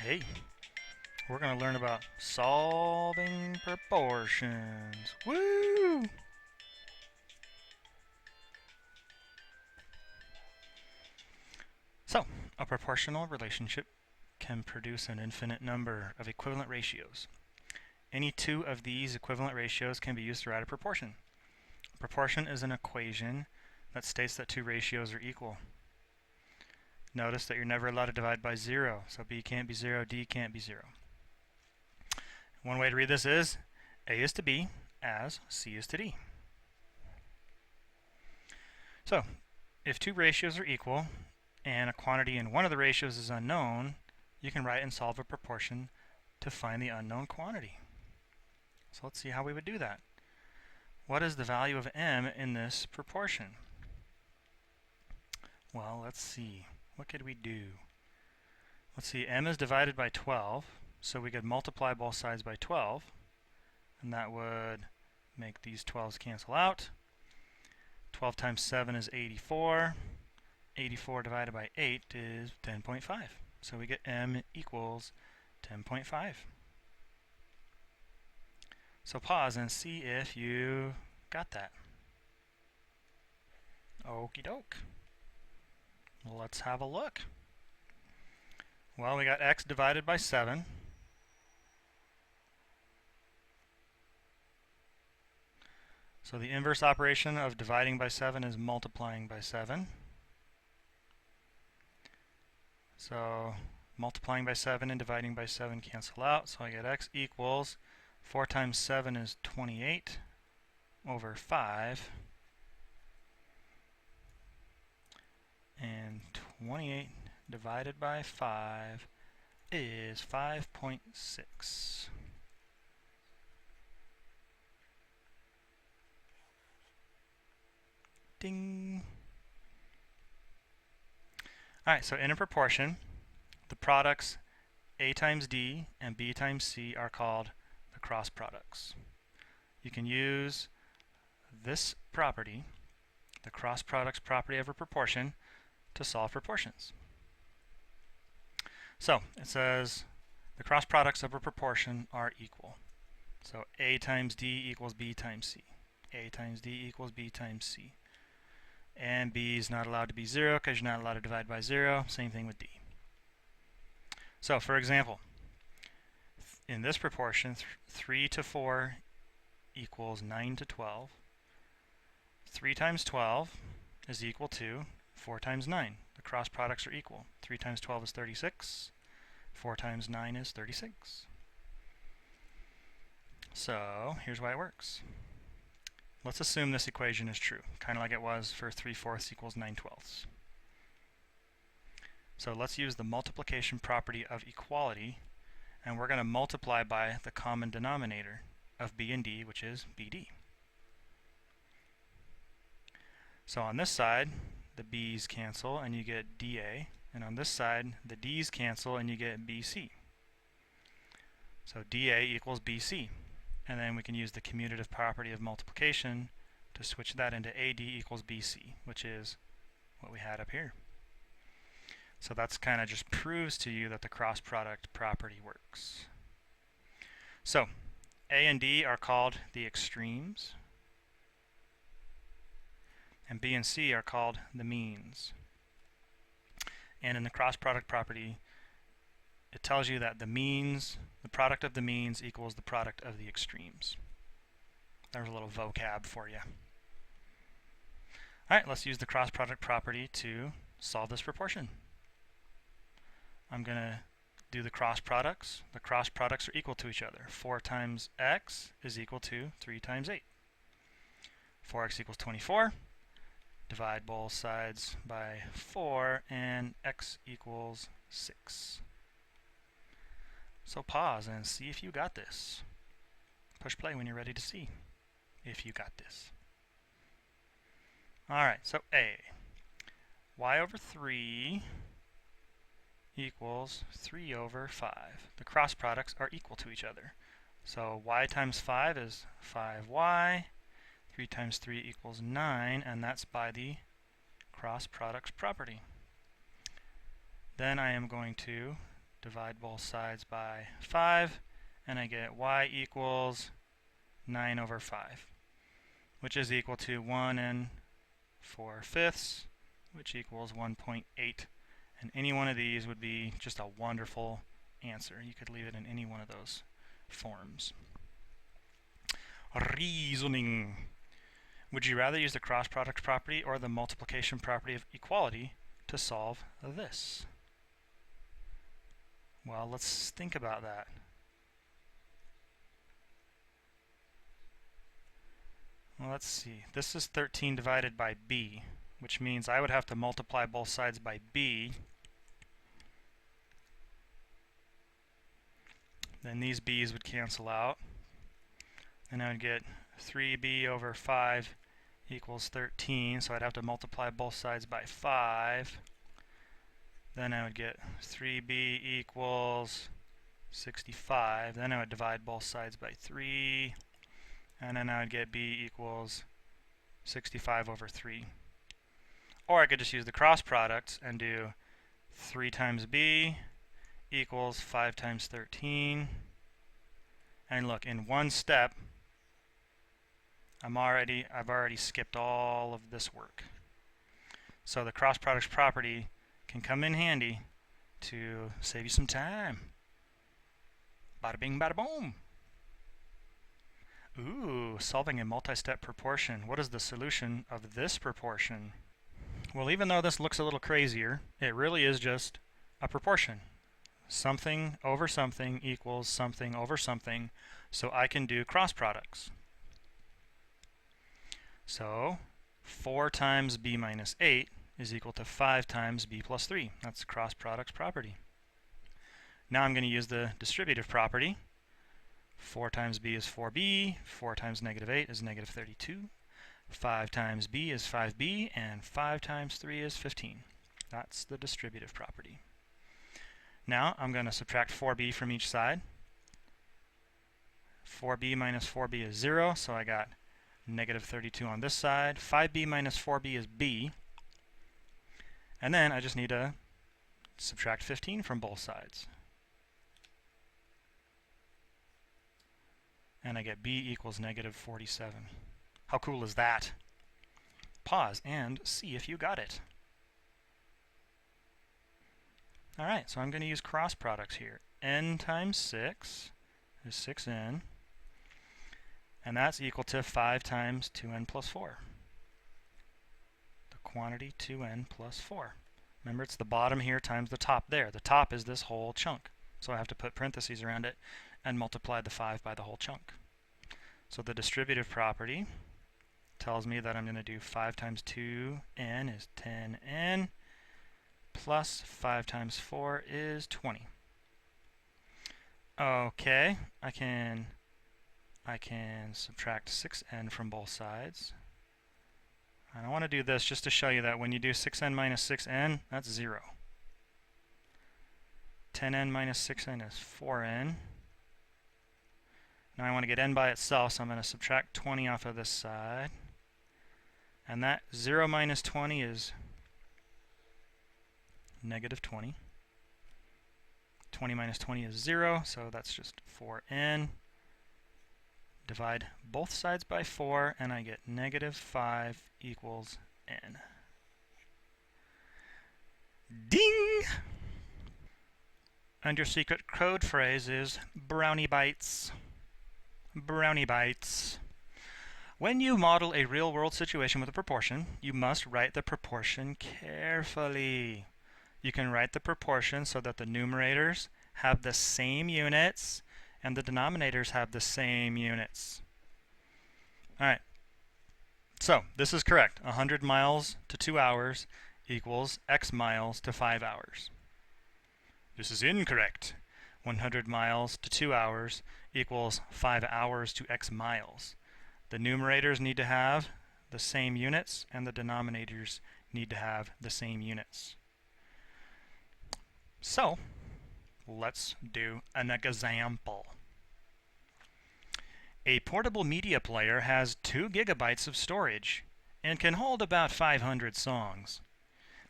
Hey, we're going to learn about solving proportions. Woo! So, a proportional relationship can produce an infinite number of equivalent ratios. Any two of these equivalent ratios can be used to write a proportion. A proportion is an equation that states that two ratios are equal. Notice that you're never allowed to divide by 0, so B can't be 0, D can't be 0. One way to read this is A is to B as C is to D. So, if two ratios are equal and a quantity in one of the ratios is unknown, you can write and solve a proportion to find the unknown quantity. So let's see how we would do that. What is the value of m in this proportion? Well, let's see. What could we do? Let's see, m is divided by 12, so we could multiply both sides by 12, and that would make these 12s cancel out. 12 times 7 is 84. 84 divided by 8 is 10.5. So we get m equals 10.5. So pause and see if you got that. Okie doke. Well, let's have a look. Well, we got x divided by 7. So the inverse operation of dividing by 7 is multiplying by 7. So multiplying by 7 and dividing by 7 cancel out. So I get x equals 4 times 7 is 28 over 5. And 28 divided by 5 is 5.6. Ding! Alright, so in a proportion, the products A times D and B times C are called the cross products. You can use this property, the cross products property of a proportion, to solve proportions. So it says the cross products of a proportion are equal. So A times D equals B times C. A times D equals B times C. And B is not allowed to be 0 because you're not allowed to divide by 0. Same thing with D. So for example, in this proportion, 3 to 4 equals 9 to 12. 3 times 12 is equal to 4 times 9. The cross products are equal. 3 times 12 is 36. 4 times 9 is 36. So here's why it works. Let's assume this equation is true, kind of like it was for 3/4 equals 9/12. So let's use the multiplication property of equality, and we're going to multiply by the common denominator of B and D, which is BD. So on this side, the B's cancel and you get DA, and on this side, the D's cancel and you get BC. So DA equals BC. And then we can use the commutative property of multiplication to switch that into AD equals BC, which is what we had up here. So that's kind of just proves to you that the cross product property works. So A and D are called the extremes, and B and C are called the means. And in the cross product property, it tells you that the means, the product of the means equals the product of the extremes. There's a little vocab for you. Alright, let's use the cross product property to solve this proportion. I'm going to do the cross products. The cross products are equal to each other. 4 times x is equal to 3 times 8. 4x equals 24. Divide both sides by 4 and x equals 6. So pause and see if you got this. Push play when you're ready to see if you got this. Alright, so A. Y over 3 equals 3 over 5. The cross products are equal to each other. So y times 5 is 5y. 3 times 3 equals 9, and that's by the cross products property. Then I am going to divide both sides by 5, and I get y equals 9 over 5, which is equal to 1 4/5, which equals 1.8. And any one of these would be just a wonderful answer. You could leave it in any one of those forms. Reasoning. Would you rather use the cross product property or the multiplication property of equality to solve this? Well, let's think about that. Well, let's see. This is 13 divided by b, which means I would have to multiply both sides by b. Then these b's would cancel out. And I would get 3b over 5 equals 13, so I'd have to multiply both sides by 5. Then I would get 3b equals 65. Then I would divide both sides by 3. And then I would get b equals 65 over 3. Or I could just use the cross product and do 3 times b equals 5 times 13. And look, in one step, I've already skipped all of this work. So the cross products property can come in handy to save you some time. Bada bing, bada boom. Ooh, solving a multi-step proportion. What is the solution of this proportion? Well, even though this looks a little crazier, it really is just a proportion. Something over something equals something over something, so I can do cross products. So 4 times b minus 8 is equal to 5 times b plus 3. That's cross products property. Now I'm going to use the distributive property. 4 times b is 4b, 4 times negative 8 is negative 32, 5 times b is 5b, and 5 times 3 is 15. That's the distributive property. Now I'm going to subtract 4b from each side. 4b minus 4b is 0, so I got negative 32 on this side. 5b minus 4b is b. And then I just need to subtract 15 from both sides. And I get b equals negative 47. How cool is that? Pause and see if you got it. Alright, so I'm going to use cross products here. N times 6 is 6n. And that's equal to 5 times 2n plus 4. The quantity 2n plus 4. Remember, it's the bottom here times the top there. The top is this whole chunk. So I have to put parentheses around it and multiply the 5 by the whole chunk. So the distributive property tells me that I'm going to do 5 times 2n is 10n plus 5 times 4 is 20. Okay, I can subtract 6n from both sides. And I want to do this just to show you that when you do 6n minus 6n, that's 0. 10n minus 6n is 4n. Now I want to get n by itself, so I'm going to subtract 20 off of this side. And that 0 minus 20 is negative 20. 20 minus 20 is 0, so that's just 4n. Divide both sides by 4, and I get negative 5 equals n. Ding! And your secret code phrase is brownie bites. Brownie bites. When you model a real-world situation with a proportion, you must write the proportion carefully. You can write the proportion so that the numerators have the same units and the denominators have the same units. Alright, so this is correct. 100 miles to 2 hours equals x miles to 5 hours. This is incorrect. 100 miles to 2 hours equals 5 hours to x miles. The numerators need to have the same units and the denominators need to have the same units. So, let's do an example. A portable media player has 2 gigabytes of storage and can hold about 500 songs.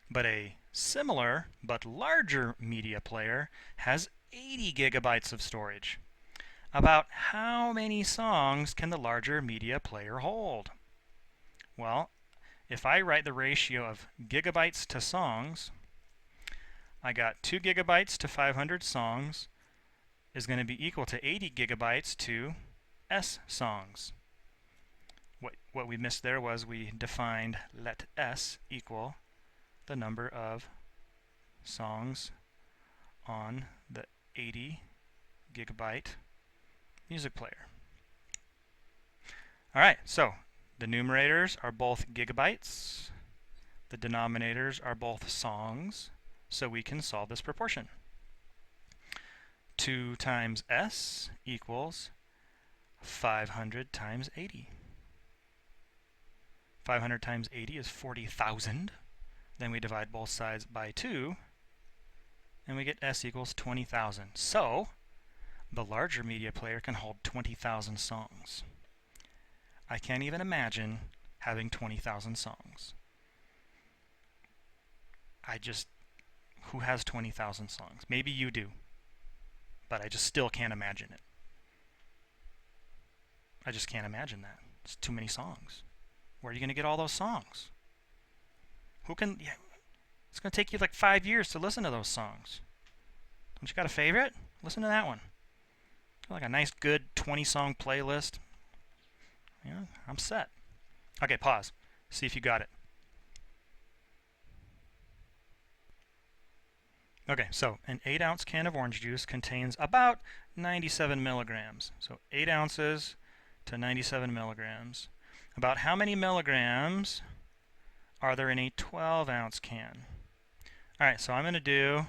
But a similar but larger media player has 80 gigabytes of storage. About how many songs can the larger media player hold? Well, if I write the ratio of gigabytes to songs, I got 2 gigabytes to 500 songs is going to be equal to 80 gigabytes to S songs. What we missed there was we defined let S equal the number of songs on the 80 gigabyte music player. Alright, so the numerators are both gigabytes, the denominators are both songs, so we can solve this proportion. 2 times S equals 500 times 80. 500 times 80 is 40,000. Then we divide both sides by 2, and we get S equals 20,000. So, the larger media player can hold 20,000 songs. I can't even imagine having 20,000 songs. Who has 20,000 songs? Maybe you do, but I just still can't imagine it. I just can't imagine that. It's too many songs. Where are you going to get all those songs? Who can... Yeah, it's going to take you like 5 years to listen to those songs. Don't you got a favorite? Listen to that one. Like a nice, good 20-song playlist. Yeah, I'm set. Okay, pause. See if you got it. Okay, so an 8-ounce can of orange juice contains about 97 milligrams. So 8 ounces to 97 milligrams. About how many milligrams are there in a 12-ounce can? Alright, so I'm going to do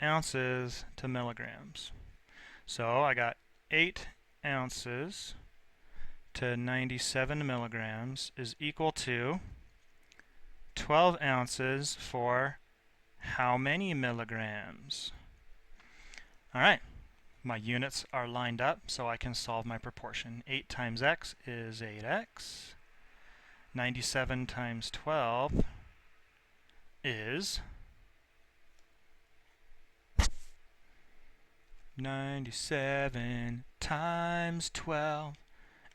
ounces to milligrams. So I got 8 ounces to 97 milligrams is equal to 12 ounces for how many milligrams? Alright, my units are lined up so I can solve my proportion. 8 times x is 8x. 97 times 12 is 97 times 12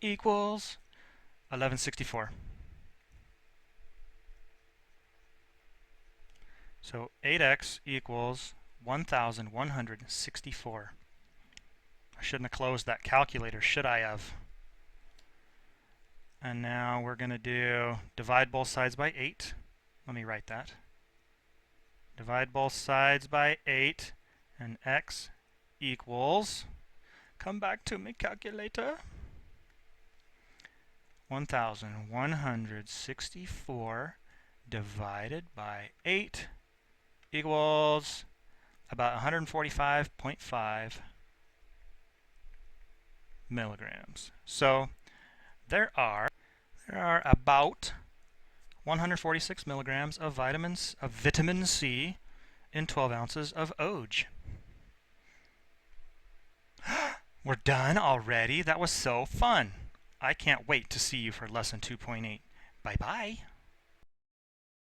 equals 1164. So 8x equals 1164. I shouldn't have closed that calculator, should I have? And now we're going to do divide both sides by 8. Let me write that. Divide both sides by 8, and x equals, come back to me calculator, 1164 divided by 8 equals about 145.5 milligrams. So there are about 146 milligrams of vitamin C in 12 ounces of OJ. We're done already? That was so fun. I can't wait to see you for lesson 2.8. Bye-bye.